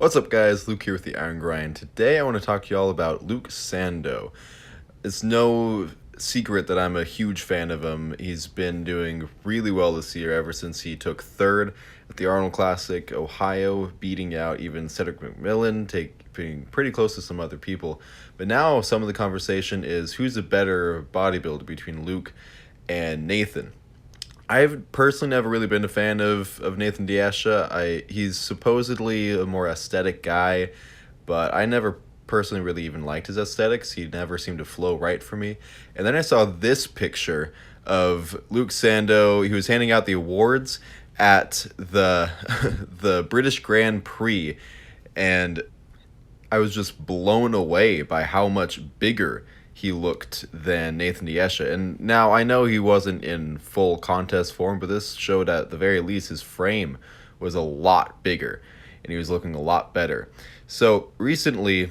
What's up, guys? Luke here with the Iron Grind. Today, I want to talk to you all about Luke Sandoe. It's no secret that I'm a huge fan of him. He's been doing really well this year ever since he took third at the Arnold Classic, Ohio, beating out even Cedric McMillan, being pretty close to some other people. But now, some of the conversation is who's a better bodybuilder between Luke and Nathan. I've personally never really been a fan of Nathan Asha. He's supposedly a more aesthetic guy, but I never personally really even liked his aesthetics. He never seemed to flow right for me. And then I saw this picture of Luke Sandoe. He was handing out the awards at the the British Grand Prix, and I was just blown away by how much bigger he looked than Nathan Esha. And now I know he wasn't in full contest form, but this showed at the very least his frame was a lot bigger and he was looking a lot better. So recently,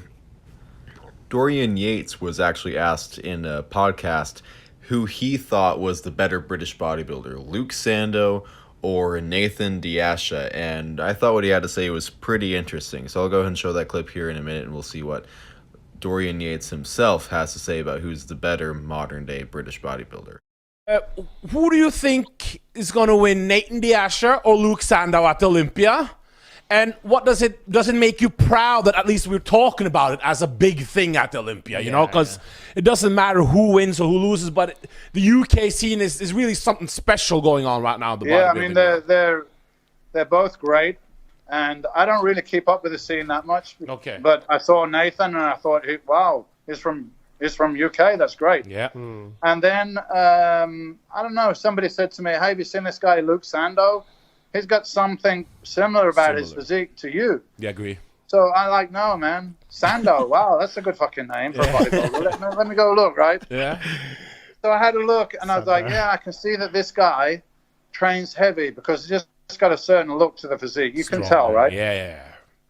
Dorian Yates was actually asked in a podcast who he thought was the better British bodybuilder, Luke Sandoe or Nathan Asha, and I thought what he had to say was pretty interesting. So I'll go ahead and show that clip here in a minute, and we'll see what Dorian Yates himself has to say about who's the better modern-day British bodybuilder. Uh, who do you think is going to win, Nathan Asha or Luke Sandoe at Olympia? And what does it make you proud that at least we're talking about it as a big thing at Olympia, you know? Because it doesn't matter who wins or who loses, but the UK scene is really something special going on right now. I mean, they're both great, and I don't really keep up with the scene that much. Okay. But I saw Nathan, and I thought, wow, he's from UK. That's great. Yeah. And then I don't know. Somebody said to me, "Hey, have you seen this guy, Luke Sandoe? He's got something similar about his physique to you." Yeah, agree. So I like, no, man. Sandoe, wow, that's a good fucking name for a bodybuilder. Let me go look, right? Yeah. So I had a look, and I was like, yeah, I can see that this guy trains heavy because he's just got a certain look to the physique. You can tell, right? Yeah.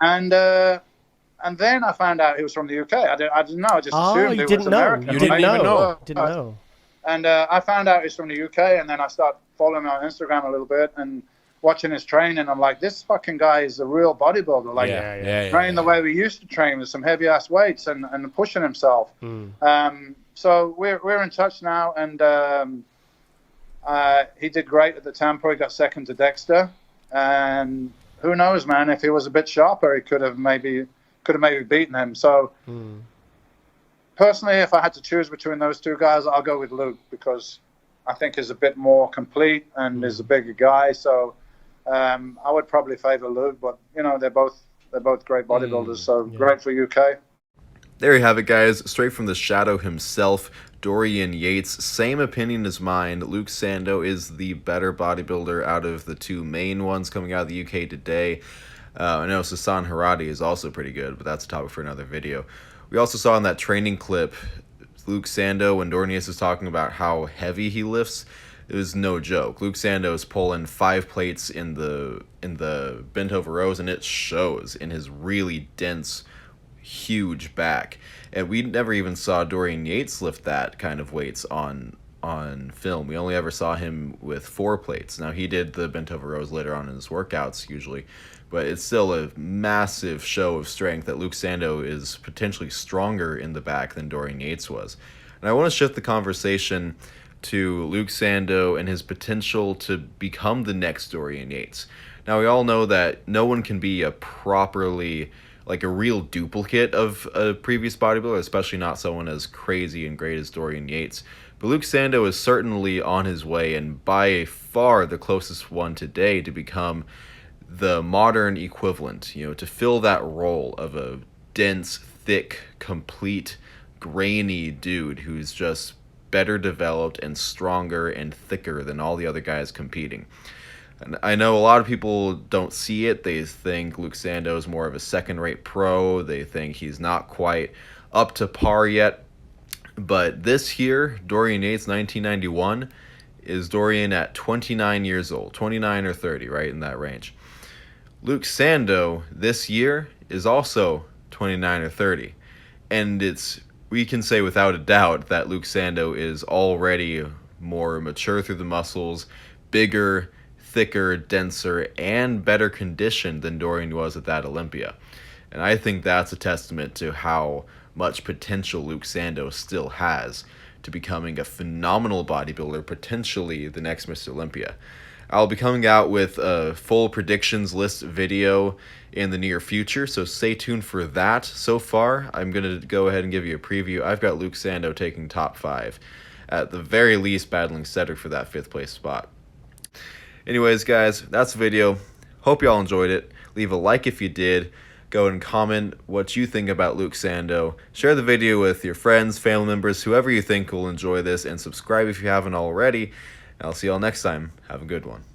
And then I found out he was from the UK. I didn't know. I just assumed he was American. You didn't know. Didn't know. And I found out he's from the UK, and then I started following him on Instagram a little bit and watching his training. I'm like, this fucking guy is a real bodybuilder. Like, training the way we used to train with some heavy ass weights and pushing himself. So we're in touch now, and he did great at the tempo. He got second to Dexter, and who knows, man? If he was a bit sharper, he could have maybe beaten him. So personally, if I had to choose between those two guys, I'll go with Luke because I think he's a bit more complete and is a bigger guy. So I would probably favor Luke, but you know they're both great bodybuilders. So great for UK. There you have it, guys. Straight from the shadow himself, Dorian Yates. Same opinion as mine. Luke Sandoe is the better bodybuilder out of the two main ones coming out of the UK today. I know Sasan Haradi is also pretty good, but that's a topic for another video. We also saw in that training clip, Luke Sandoe, when Dorian Yates was talking about how heavy he lifts. It was no joke. Luke Sandoe is pulling 5 plates in the bent over rows, and it shows in his really dense, huge back. And we never even saw Dorian Yates lift that kind of weights on film. We only ever saw him with 4 plates. Now, he did the bent over rows later on in his workouts usually, but it's still a massive show of strength that Luke Sandoe is potentially stronger in the back than Dorian Yates was. And I want to shift the conversation to Luke Sandoe and his potential to become the next Dorian Yates. Now, we all know that no one can be a real duplicate of a previous bodybuilder, especially not someone as crazy and great as Dorian Yates. But Luke Sandoe is certainly on his way, and by far the closest one today to become the modern equivalent, to fill that role of a dense, thick, complete, grainy dude who's just better developed and stronger and thicker than all the other guys competing. And I know a lot of people don't see it. They think Luke Sandoe is more of a second-rate pro. They think he's not quite up to par yet. But this year, Dorian Yates, 1991, is Dorian at 29 years old. 29 or 30, right in that range. Luke Sandoe this year is also 29 or 30. And we can say without a doubt that Luke Sandoe is already more mature through the muscles, bigger, thicker, denser, and better conditioned than Dorian was at that Olympia. And I think that's a testament to how much potential Luke Sandoe still has to becoming a phenomenal bodybuilder, potentially the next Mr. Olympia. I'll be coming out with a full predictions list video in the near future, so stay tuned for that. So far, I'm going to go ahead and give you a preview. I've got Luke Sandoe taking top 5, at the very least battling Cedric for that 5th place spot. Anyways, guys, that's the video. Hope y'all enjoyed it. Leave a like if you did. Go and comment what you think about Luke Sandoe. Share the video with your friends, family members, whoever you think will enjoy this, and subscribe if you haven't already. I'll see y'all next time. Have a good one.